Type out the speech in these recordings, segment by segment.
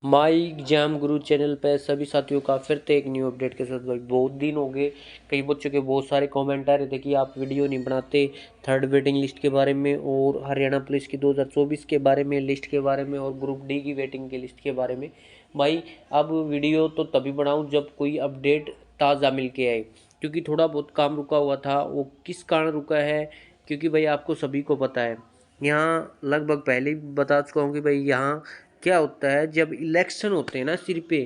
My exam Guru channel पे सभी साथियों का फिर से एक न्यू अपडेट के साथ। भाई बहुत दिन हो गए, कई बच्चों के बहुत सारे कमेंट आ रहे थे कि आप वीडियो नहीं बनाते थर्ड वेटिंग लिस्ट के बारे में और हरियाणा पुलिस की 2024 के बारे में लिस्ट के बारे में और ग्रुप डी की वेटिंग की लिस्ट के बारे में। भाई अब वीडियो तो तभी बनाऊँ जब कोई अपडेट ताज़ा मिल के आए, क्योंकि थोड़ा बहुत काम रुका हुआ था। वो किस कारण रुका है, क्योंकि भाई आपको सभी को पता है, यहाँ लगभग पहले ही बता चुका हूँ कि भाई यहाँ क्या होता है जब इलेक्शन होते हैं ना सिर पे,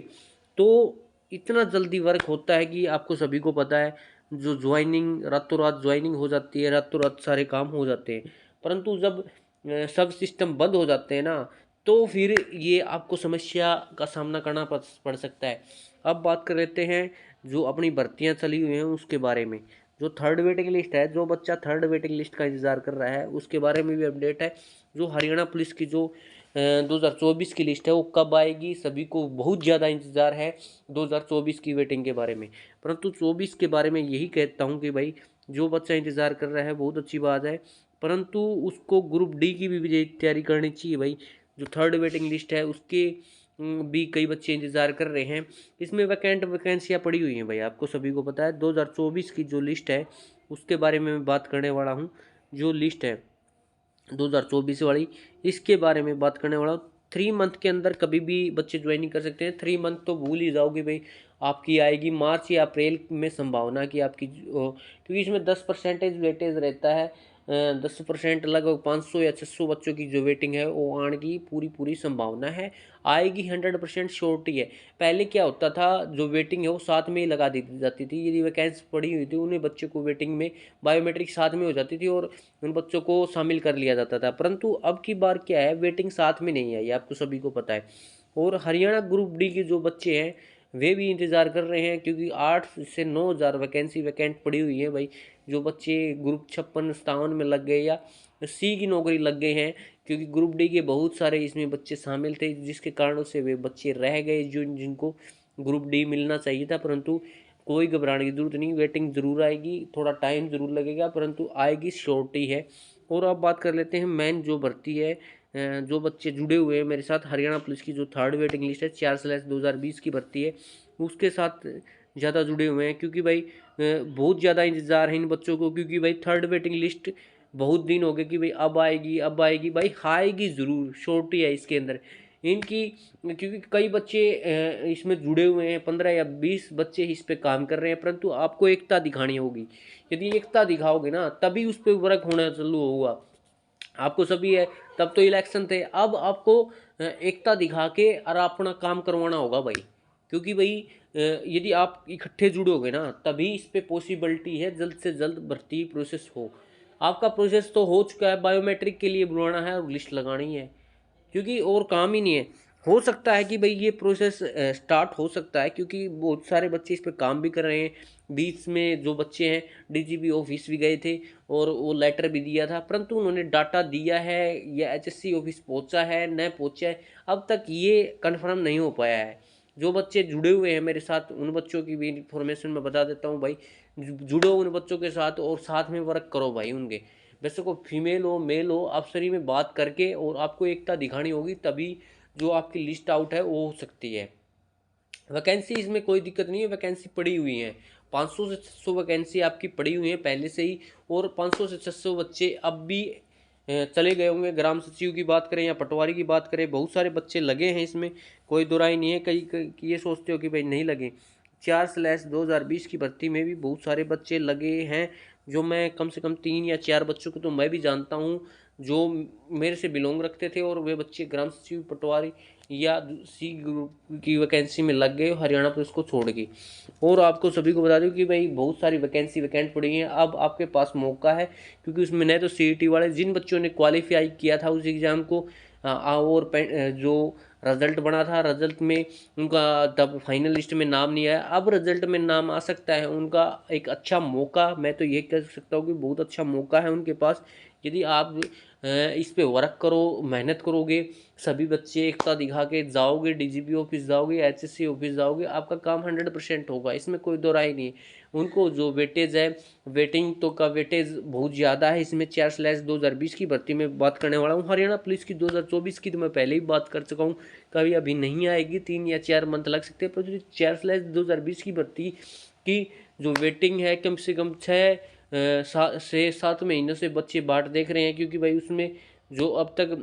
तो इतना जल्दी वर्क होता है कि आपको सभी को पता है। जो ज्वाइनिंग रातों रात ज्वाइनिंग हो जाती है, रातों रात सारे काम हो जाते हैं। परंतु जब सब सिस्टम बंद हो जाते हैं ना, तो फिर ये आपको समस्या का सामना करना पड़ सकता है। अब बात कर लेते हैं जो अपनी भर्तियां चली हुई हैं उसके बारे में। जो थर्ड वेटिंग लिस्ट है, जो बच्चा थर्ड वेटिंग लिस्ट का इंतज़ार कर रहा है उसके बारे में भी अपडेट है। जो हरियाणा पुलिस की जो 2024 की लिस्ट है वो कब आएगी, सभी को बहुत ज़्यादा इंतज़ार है 2024 की वेटिंग के बारे में। परंतु 24 के बारे में यही कहता हूँ कि भाई जो बच्चा इंतज़ार कर रहा है बहुत अच्छी बात है, परंतु उसको ग्रुप डी की भी तैयारी करनी चाहिए। भाई जो थर्ड वेटिंग लिस्ट है उसके भी कई बच्चे इंतज़ार कर रहे हैं। इसमें वैकेंसियाँ पड़ी हुई हैं भाई, आपको सभी को पता है। 2024 की जो लिस्ट है उसके बारे में मैं बात करने वाला हूँ। जो लिस्ट है 2024 वाली, इसके बारे में बात करने वाला हूँ। 3 मंथ के अंदर कभी भी बच्चे ज्वाइनिंग कर सकते हैं। 3 मंथ तो भूल ही जाओगे भाई, आपकी आएगी मार्च या अप्रैल में संभावना कि आपकी क्योंकि इसमें 10% वेटेज रहता है। 10% लगभग 500 या 600 बच्चों की जो वेटिंग है वो आने की पूरी पूरी संभावना है। आएगी 100% श्योरिटी है। पहले क्या होता था, जो वेटिंग है वो साथ में ही लगा दी जाती थी। यदि वैकेंसी पड़ी हुई थी उन्हें बच्चों को वेटिंग में बायोमेट्रिक साथ में हो जाती थी और उन बच्चों को शामिल कर लिया जाता था। परंतु अब की बार क्या है, वेटिंग साथ में नहीं है, ये आपको सभी को पता है। और हरियाणा ग्रुप डी के जो बच्चे हैं वे भी इंतज़ार कर रहे हैं, क्योंकि 8 से 9 हज़ार वैकेंसी वैकेंट पड़ी हुई है भाई। जो बच्चे ग्रुप 56 57 में लग गए या सी की नौकरी लग गए हैं, क्योंकि ग्रुप डी के बहुत सारे इसमें बच्चे शामिल थे जिसके कारणों से वे बच्चे रह गए जो जिनको ग्रुप डी मिलना चाहिए था। परंतु कोई घबराने की ज़रूरत नहीं, वेटिंग ज़रूर आएगी, थोड़ा टाइम ज़रूर लगेगा परंतु आएगी, श्योरिटी है। और अब बात कर लेते हैं मेन जो भर्ती है। जो बच्चे जुड़े हुए हैं मेरे साथ हरियाणा पुलिस की जो थर्ड वेटिंग लिस्ट है 4/2020 की भर्ती है, उसके साथ ज़्यादा जुड़े हुए हैं, क्योंकि भाई बहुत ज़्यादा इंतज़ार है इन बच्चों को। क्योंकि भाई थर्ड वेटिंग लिस्ट बहुत दिन हो गए कि भाई अब आएगी अब आएगी, भाई आएगी ज़रूर, श्योरिटी है इसके अंदर इनकी। क्योंकि कई बच्चे इसमें जुड़े हुए हैं, 15 या 20 बच्चे इस पे काम कर रहे हैं, परंतु आपको एकता दिखानी होगी। यदि एकता दिखाओगे ना तभी उस पर वर्क होना चालू होगा। आपको सभी है, तब तो इलेक्शन थे, अब आपको एकता दिखा के और अपना काम करवाना होगा भाई। क्योंकि भाई यदि आप इकट्ठे जुड़ोगे ना तभी इस पे पॉसिबिलिटी है जल्द से जल्द भर्ती प्रोसेस हो। आपका प्रोसेस तो हो चुका है, बायोमेट्रिक के लिए बुलाना है और लिस्ट लगानी है, क्योंकि और काम ही नहीं है। हो सकता है कि भाई ये प्रोसेस स्टार्ट हो सकता है, क्योंकि बहुत सारे बच्चे इस पे काम भी कर रहे हैं। बीच में जो बच्चे हैं डीजीपी ऑफिस भी गए थे और वो लेटर भी दिया था, परंतु उन्होंने डाटा दिया है या एचएससी ऑफिस पहुंचा है न पहुंचा है, अब तक ये कंफर्म नहीं हो पाया है। जो बच्चे जुड़े हुए हैं मेरे साथ उन बच्चों की भी इंफॉर्मेशन मैं बता देता हूँ भाई। जुड़ो उन बच्चों के साथ और साथ में वर्क करो भाई उनके। वैसे को फीमेल हो मेल हो, अफसरी में बात करके और आपको एकता दिखानी होगी, तभी जो आपकी लिस्ट आउट है वो हो सकती है। वैकेंसी इसमें कोई दिक्कत नहीं है, वैकेंसी पड़ी हुई है। 500 से 600 वैकेंसी आपकी पड़ी हुई है पहले से ही। और 500 से 600 बच्चे अब भी चले गए होंगे। ग्राम सचिव की बात करें या पटवारी की बात करें, बहुत सारे बच्चे लगे हैं इसमें, कोई दो राय नहीं है। कई ये सोचते हो कि भाई नहीं लगे, 4/2020 की भर्ती में भी बहुत सारे बच्चे लगे हैं। जो मैं कम से कम 3 या 4 बच्चों को तो मैं भी जानता हूँ जो मेरे से बिलोंग रखते थे, और वे बच्चे ग्राम सचिव पटवारी या सी ग्रुप की वैकेंसी में लग गए हरियाणा पुलिस को छोड़ के। और आपको सभी को बता दूं कि भाई बहुत सारी वैकेंसी वैकेंट पड़ी हैं, अब आपके पास मौका है। क्योंकि उसमें नहीं तो सीईटी वाले जिन बच्चों ने क्वालिफाई किया था उस एग्ज़ाम को और जो रिजल्ट बना था, रिजल्ट में उनका तब फाइनल लिस्ट में नाम नहीं आया, अब रिजल्ट में नाम आ सकता है उनका। एक अच्छा मौका, मैं तो ये कह सकता हूँ कि बहुत अच्छा मौका है उनके पास। यदि आप इस पे वर्क करो, मेहनत करोगे, सभी बच्चे एकता दिखा के जाओगे, डीजीपी ऑफिस जाओगे, एचएससी ऑफिस जाओगे, आपका काम 100% होगा, इसमें कोई दो राय नहीं है। उनको जो वेटेज है, वेटिंग तो का वेटेज बहुत ज़्यादा है। इसमें 4/2020 की भर्ती में बात करने वाला हूँ। हरियाणा पुलिस की 2024 की तो मैं पहले ही बात कर चुका हूँ, कभी अभी नहीं आएगी, 3 या 4 मंथ लग सकते हैं। पर जो 4/2020 की भर्ती की जो वेटिंग है, कम से कम 6 से 7 महीनों से बच्चे बाट देख रहे हैं, क्योंकि भाई उसमें जो अब तक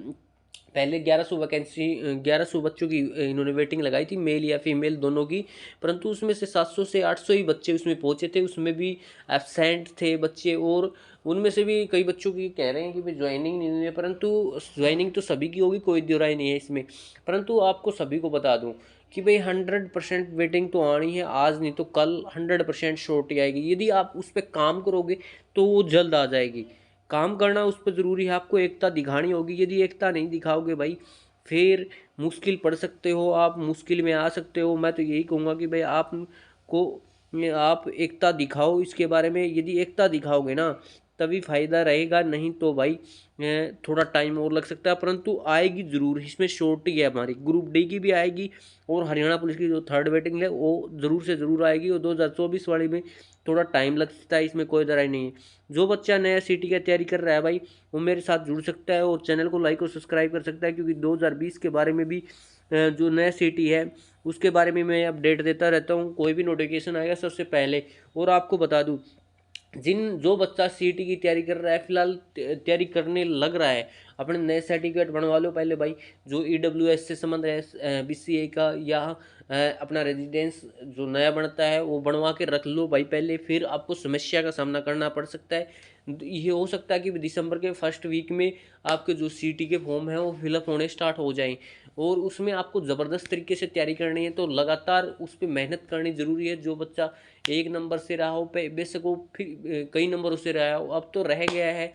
पहले 1100 वैकेंसी 1100 बच्चों की इन्होंने वेटिंग लगाई थी, मेल या फीमेल दोनों की, परंतु उसमें से 700 से 800 ही बच्चे उसमें पहुंचे थे। उसमें भी एब्सेंट थे बच्चे, और उनमें से भी कई बच्चों की कह रहे हैं कि भाई ज्वाइनिंग नहीं हुई है, परंतु ज्वाइनिंग तो सभी की होगी, कोई दो राय नहीं है इसमें। परंतु आपको सभी को बता दूँ कि भाई 100% वेटिंग तो आनी है, आज नहीं तो कल 100% शॉर्टी आएगी। यदि आप उस पर काम करोगे तो वो जल्द आ जाएगी। काम करना उस पर ज़रूरी है, आपको एकता दिखानी होगी। यदि एकता नहीं दिखाओगे भाई, फिर मुश्किल पड़ सकते हो, आप मुश्किल में आ सकते हो। मैं तो यही कहूँगा कि भाई आप एकता दिखाओ इसके बारे में। यदि एकता दिखाओगे ना तभी फ़ायदा रहेगा, नहीं तो भाई थोड़ा टाइम और लग सकता है, परंतु आएगी ज़रूर। इसमें शॉर्टी है, हमारी ग्रुप डी की भी आएगी, और हरियाणा पुलिस की जो 3rd वेटिंग है वो ज़रूर से ज़रूर आएगी। और 2024 वाली में थोड़ा टाइम लग सकता है, इसमें कोई डराई नहीं है। जो बच्चा नया सिटी की तैयारी कर रहा है भाई, वो मेरे साथ जुड़ सकता है और चैनल को लाइक और सब्सक्राइब कर सकता है, क्योंकि 2020 के बारे में भी जो नया सिटी है उसके बारे में मैं अपडेट देता रहता हूँ। कोई भी नोटिफिकेशन आएगा सबसे पहले। और आपको बता दूँ, जो बच्चा सीईटी की तैयारी कर रहा है, फिलहाल तैयारी करने लग रहा है, अपने नए सर्टिफिकेट बनवा लो पहले भाई। जो ईडब्ल्यूएस से संबंध है बीसीए का, या अपना रेजिडेंस जो नया बनता है वो बनवा के रख लो भाई पहले, फिर आपको समस्या का सामना करना पड़ सकता है। ये हो सकता है कि दिसंबर के फर्स्ट वीक में आपके जो सीईटी के फॉर्म हैं वो फिलअप होने स्टार्ट हो जाएं, और उसमें आपको ज़बरदस्त तरीके से तैयारी करनी है, तो लगातार उस पर मेहनत करनी ज़रूरी है। जो बच्चा 1 नंबर से रहा हो, बेशक वो फिर कई नंबरों से रहा हो, अब तो रह गया है,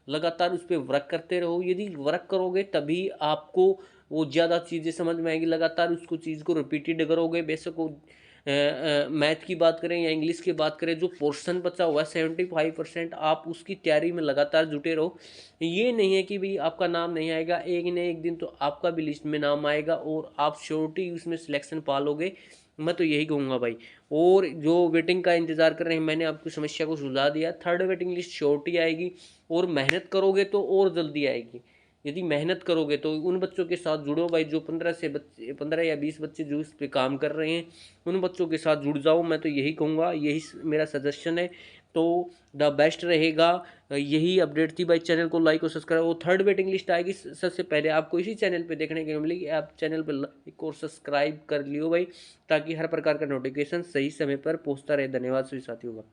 लगातार उस पर वर्क करते रहो। यदि वर्क करोगे तभी आपको वो ज़्यादा चीज़ें समझ में आएंगी। लगातार उसको चीज़ को रिपीटेड करोगे, बेशक वो मैथ की बात करें या इंग्लिश की बात करें, जो पोर्शन बचा हुआ है 75%, आप उसकी तैयारी में लगातार जुटे रहो। ये नहीं है कि भाई आपका नाम नहीं आएगा, एक न एक दिन तो आपका भी लिस्ट में नाम आएगा और आप श्योरिटी उसमें सिलेक्शन पालोगे। मैं तो यही कहूँगा भाई। और जो वेटिंग का इंतज़ार कर रहे हैं, मैंने आपकी समस्या को सुलझा दिया। 3rd वेटिंग लिस्ट श्योरिटी आएगी, और मेहनत करोगे तो और जल्दी आएगी। यदि मेहनत करोगे तो उन बच्चों के साथ जुड़ो भाई, जो 15 या 20 बच्चे जो इस पे काम कर रहे हैं, उन बच्चों के साथ जुड़ जाओ। मैं तो यही कहूँगा, यही मेरा सजेशन है, तो द बेस्ट रहेगा। यही अपडेट थी भाई। चैनल को लाइक और सब्सक्राइब, और 3rd वेटिंग लिस्ट आएगी सबसे पहले आपको इसी चैनल पे देखने के लिए मिलेगी। आप चैनल पर लाइक और सब्सक्राइब कर लियो भाई, ताकि हर प्रकार का नोटिफिकेशन सही समय पर पहुँचता रहे। धन्यवाद सभी साथियों का।